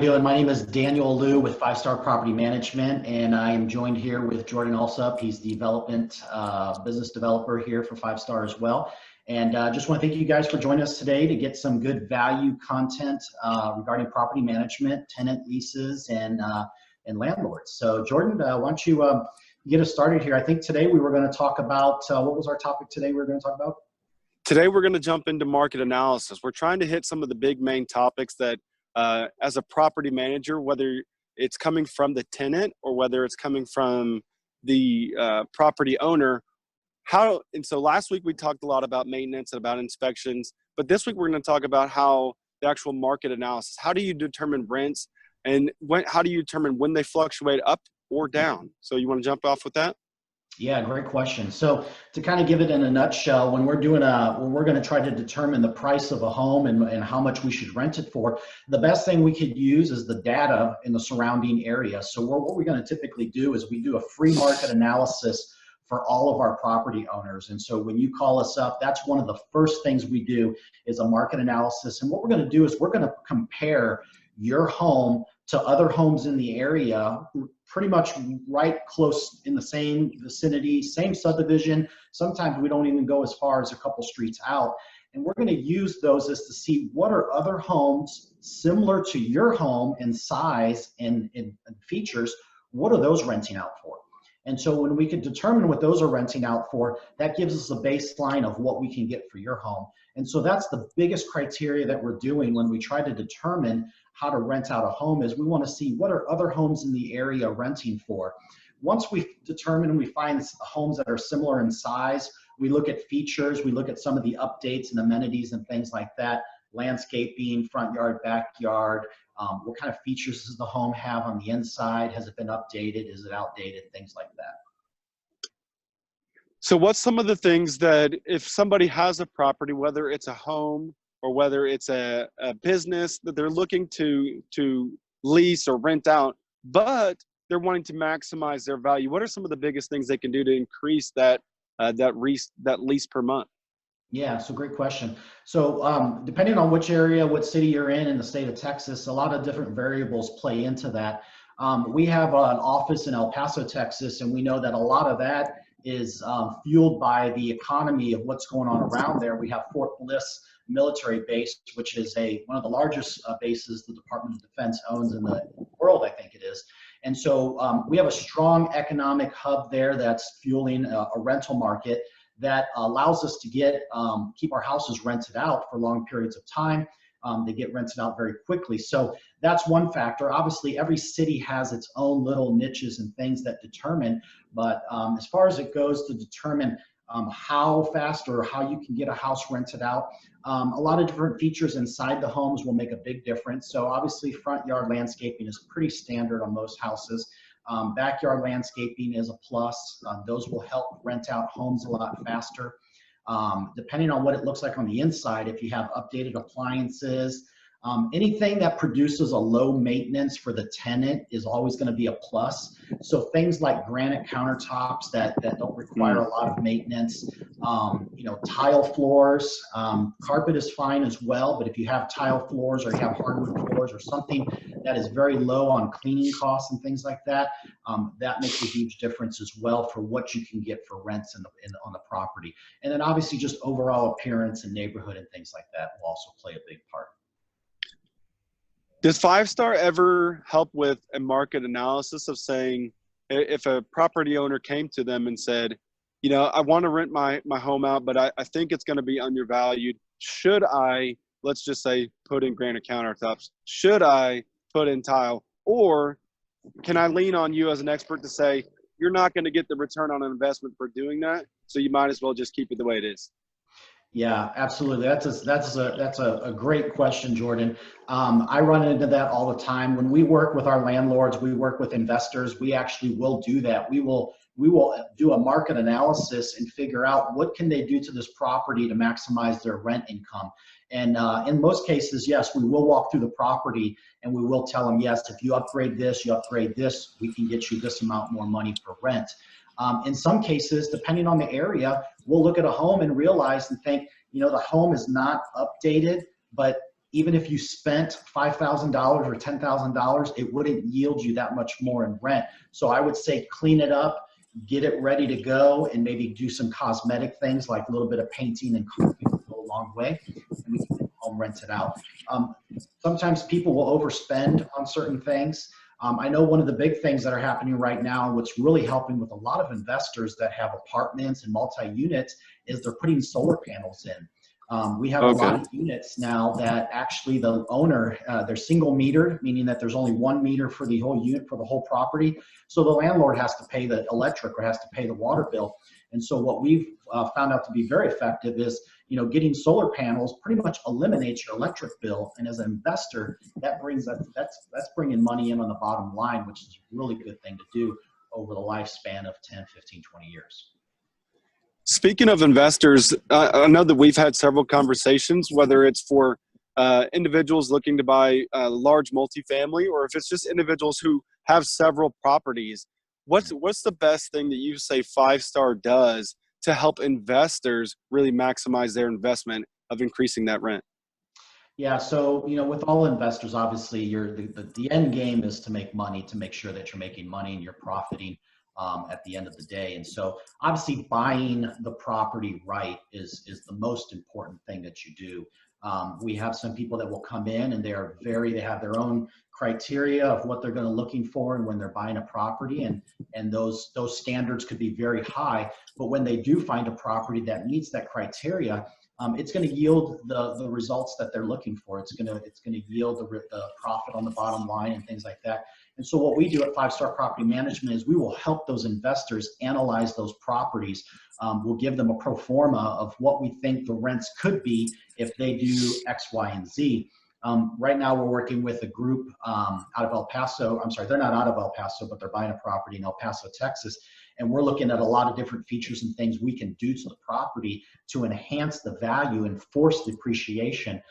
doing? My name is Daniel Alu with Five Star Property Management, and I am joined here with Jordan Alsup. He's the development business developer here for Five Star as well. And just want to thank you guys for joining us today to get some good value content regarding property management, tenant leases, and landlords. So Jordan, why don't you get us started here? I think today we were going to talk about, what was our topic today we were going to talk about? Today we're going to jump into market analysis. We're trying to hit some of the big main topics that as a property manager, whether it's coming from the tenant or whether it's coming from the property owner, and so last week we talked a lot about maintenance and about inspections, but this week we're going to talk about how the actual market analysis, how do you determine rents, and how do you determine when they fluctuate up or down? So you want to jump off with that? Yeah, great question. So to kind of give it in a nutshell, when we're going to try to determine the price of a home and how much we should rent it for, the best thing we could use is the data in the surrounding area. So what we're going to typically do is we do a free market analysis for all of our property owners. And so when you call us up, that's one of the first things we do is a market analysis. And what we're going to do is we're going to compare your home to other homes in the area, pretty much right close in the same vicinity, same subdivision. Sometimes we don't even go as far as a couple streets out. And we're going to use those as to see what are other homes similar to your home in size and features, what are those renting out for? And so when we can determine what those are renting out for, that gives us a baseline of what we can get for your home. And so that's the biggest criteria that we're doing when we try to determine how to rent out a home, is we want to see what are other homes in the area renting for. Once we determine and we find homes that are similar in size, we look at features, we look at some of the updates and amenities and things like that, landscaping, front yard, backyard, what kind of features does the home have on the inside? Has it been updated? Is it outdated? Things like that. So what's some of the things that if somebody has a property, whether it's a home or whether it's a business that they're looking to lease or rent out, but they're wanting to maximize their value, what are some of the biggest things they can do to increase that lease per month? Yeah, so great question. So depending on which area, what city you're in the state of Texas, a lot of different variables play into that. We have an office in El Paso, Texas, and we know that a lot of that is fueled by the economy of what's going on around there. We have Fort Bliss military base, which is one of the largest bases the Department of Defense owns in the world, I think it is. And so we have a strong economic hub there that's fueling a rental market that allows us to keep our houses rented out for long periods of time. They get rented out very quickly. So that's one factor. Obviously, every city has its own little niches and things that determine, but as far as it goes to determine how fast or how you can get a house rented out, a lot of different features inside the homes will make a big difference. So obviously, front yard landscaping is pretty standard on most houses. Backyard landscaping is a plus. Those will help rent out homes a lot faster. Depending on what it looks like on the inside, if you have updated appliances, anything that produces a low maintenance for the tenant is always going to be a plus. So things like granite countertops that don't require a lot of maintenance, tile floors, carpet is fine as well, but if you have tile floors or you have hardwood floors or something that is very low on cleaning costs and things like that, that makes a huge difference as well for what you can get for rents on the property. And then obviously just overall appearance and neighborhood and things like that will also play a big part. Does Five Star ever help with a market analysis of saying, if a property owner came to them and said, I want to rent my home out, but I think it's going to be undervalued. Should I, let's just say, put in granite countertops? Should I put in tile? Or can I lean on you as an expert to say, you're not going to get the return on investment for doing that, so you might as well just keep it the way it is? Yeah, absolutely. That's a great question, Jordan. I run into that all the time. When we work with our landlords, we work with investors, we actually will do that. We will do a market analysis and figure out what can they do to this property to maximize their rent income. And in most cases, yes, we will walk through the property and we will tell them, yes, if you upgrade this, we can get you this amount more money for rent. In some cases, depending on the area, we'll look at a home and realize and think, the home is not updated, but even if you spent $5,000 or $10,000, it wouldn't yield you that much more in rent. So I would say clean it up, get it ready to go, and maybe do some cosmetic things like a little bit of painting and carpet will go a long way, and we can get the home rented out. Sometimes people will overspend on certain things. I know one of the big things that are happening right now, what's really helping with a lot of investors that have apartments and multi-units, is they're putting solar panels in. We have a lot of units now that actually the owner, they're single metered, meaning that there's only one meter for the whole unit, for the whole property. So the landlord has to pay the electric or has to pay the water bill. And so what we've found out to be very effective is, getting solar panels pretty much eliminates your electric bill. And as an investor, that brings that's bringing money in on the bottom line, which is a really good thing to do over the lifespan of 10, 15, 20 years. Speaking of investors, I know that we've had several conversations, whether it's for individuals looking to buy a large multifamily, or if it's just individuals who have several properties. What's the best thing that you say Five Star does to help investors really maximize their investment of increasing that rent? Yeah, so with all investors, obviously, the end game is to make money, to make sure that you're making money and you're profiting at the end of the day. And so obviously buying the property right is the most important thing that you do. We have some people that will come in and they have their own criteria of what they're going to looking for and when they're buying a property, and those standards could be very high. But when they do find a property that meets that criteria, it's going to yield the results that they're looking for. It's going to yield the profit on the bottom line and things like that. And so what we do at Five Star Property Management is we will help those investors analyze those properties. We'll give them a pro forma of what we think the rents could be if they do X, Y, and Z. Right now we're working with a group out of El Paso. I'm sorry, they're not out of El Paso, but they're buying a property in El Paso, Texas. And we're looking at a lot of different features and things we can do to the property to enhance the value and force depreciation.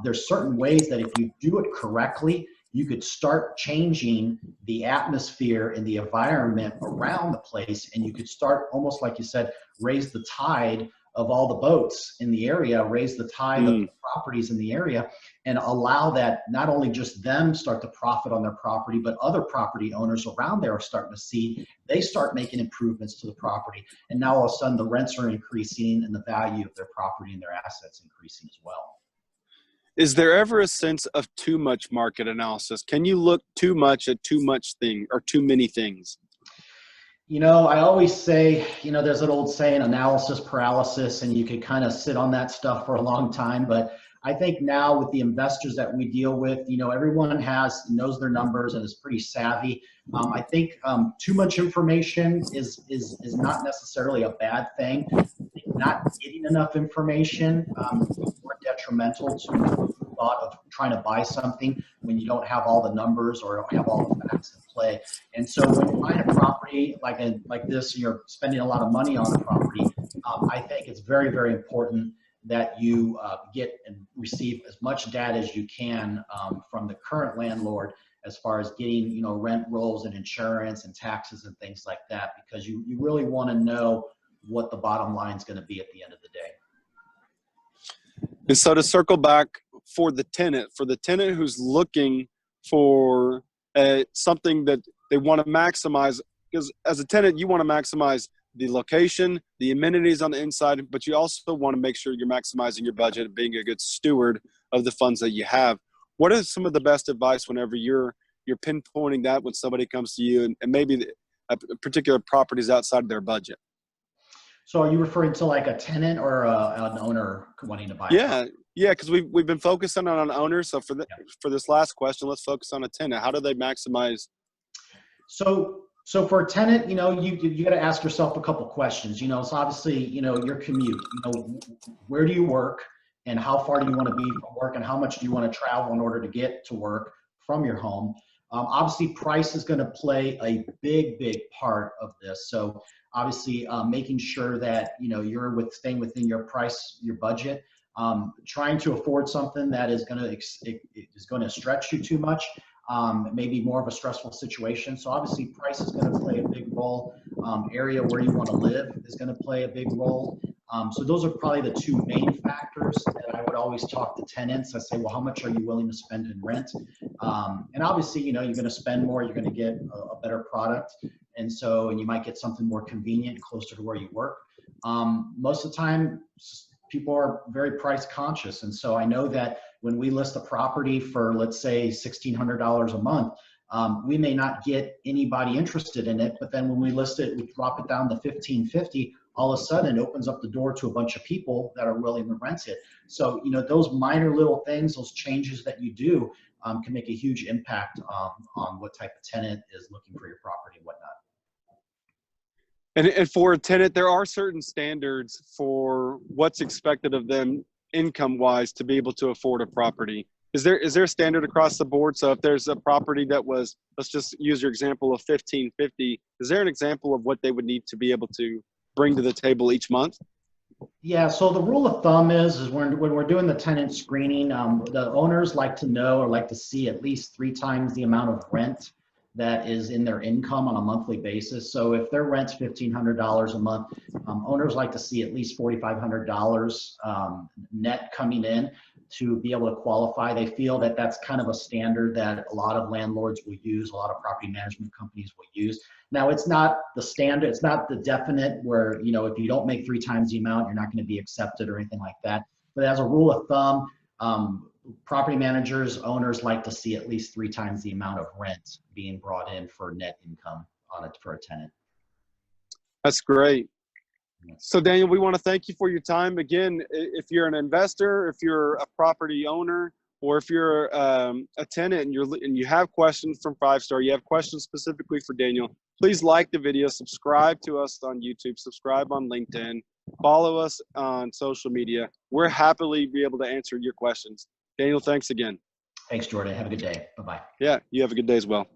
There's certain ways that if you do it correctly, you could start changing the atmosphere and the environment around the place, and you could start, almost like you said, raise the tide of all the boats in the area, raise the tide of the properties in the area, and allow that not only just them start to profit on their property, but other property owners around there are starting to see, they start making improvements to the property. And now all of a sudden the rents are increasing and the value of their property and their assets increasing as well. Is there ever a sense of too much market analysis? Can you look too much at too much thing or too many things? I always say, there's an old saying, analysis paralysis, and you could kind of sit on that stuff for a long time. But I think now with the investors that we deal with, everyone knows their numbers and is pretty savvy. I think too much information is not necessarily a bad thing. Not getting enough information is more detrimental to the thought of trying to buy something when you don't have all the numbers or don't have all the facts in play. And so when you're buying a property like this, you're spending a lot of money on a property, I think it's very, very important that you get and receive as much data as you can from the current landlord as far as getting, rent rolls and insurance and taxes and things like that, because you really want to know what the bottom line is going to be at the end of the day. And so to circle back for the tenant who's looking for something that they want to maximize, because as a tenant, you want to maximize the location, the amenities on the inside, but you also want to make sure you're maximizing your budget and being a good steward of the funds that you have. What is some of the best advice whenever you're pinpointing that when somebody comes to you and maybe a particular property is outside of their budget? So are you referring to like a tenant or an owner wanting to buy? Yeah, because we've been focusing on an owner. So for this last question, let's focus on a tenant. How do they maximize? So for a tenant, you got to ask yourself a couple questions. So obviously, your commute. Where do you work, and how far do you want to be from work, and how much do you want to travel in order to get to work from your home? Obviously, price is going to play a big part of this. So obviously, making sure that you're staying within your budget. Trying to afford something that is going to stretch you too much, maybe more of a stressful situation. So obviously, price is going to play a big role. Area where you want to live is going to play a big role. So those are probably the two main factors that I would always talk to tenants. I say, well, how much are you willing to spend in rent? And obviously, you know, you're going to spend more, you're going to get a better product. And you might get something more convenient, closer to where you work. Most of the time, people are very price conscious. And so I know that when we list a property for, let's say, $1,600 a month, we may not get anybody interested in it, but then when we list it, we drop it down to $1,550, all of a sudden it opens up the door to a bunch of people that are willing to rent it. So, you know, those minor little things, those changes that you do can make a huge impact on what type of tenant is looking for your property and whatnot. And for a tenant, there are certain standards for what's expected of them income-wise to be able to afford a property. Is there a standard across the board? So if there's a property that was, let's just use your example of $1,550, is there an example of what they would need to be able to bring to the table each month? Yeah, so the rule of thumb is when we're doing the tenant screening, the owners like to know or like to see at least 3 times the amount of rent that is in their income on a monthly basis. So if their rent's $1,500 a month, owners like to see at least $4,500 net coming in to be able to qualify. They feel that that's kind of a standard that a lot of landlords will use, a lot of property management companies will use. Now, it's not the standard, it's not the definite where, you know, if you don't make 3 times the amount, you're not going to be accepted or anything like that. But as a rule of thumb, property managers, owners like to see at least 3 times the amount of rent being brought in for net income on it for a tenant. That's great. So Daniel, we want to thank you for your time. Again, if you're an investor, if you're a property owner, or if you're a tenant and you have questions from 5 Star, you have questions specifically for Daniel, please like the video, subscribe to us on YouTube, subscribe on LinkedIn, follow us on social media. We're happily be able to answer your questions. Daniel, thanks again. Thanks, Jordan. Have a good day. Bye-bye. Yeah, you have a good day as well.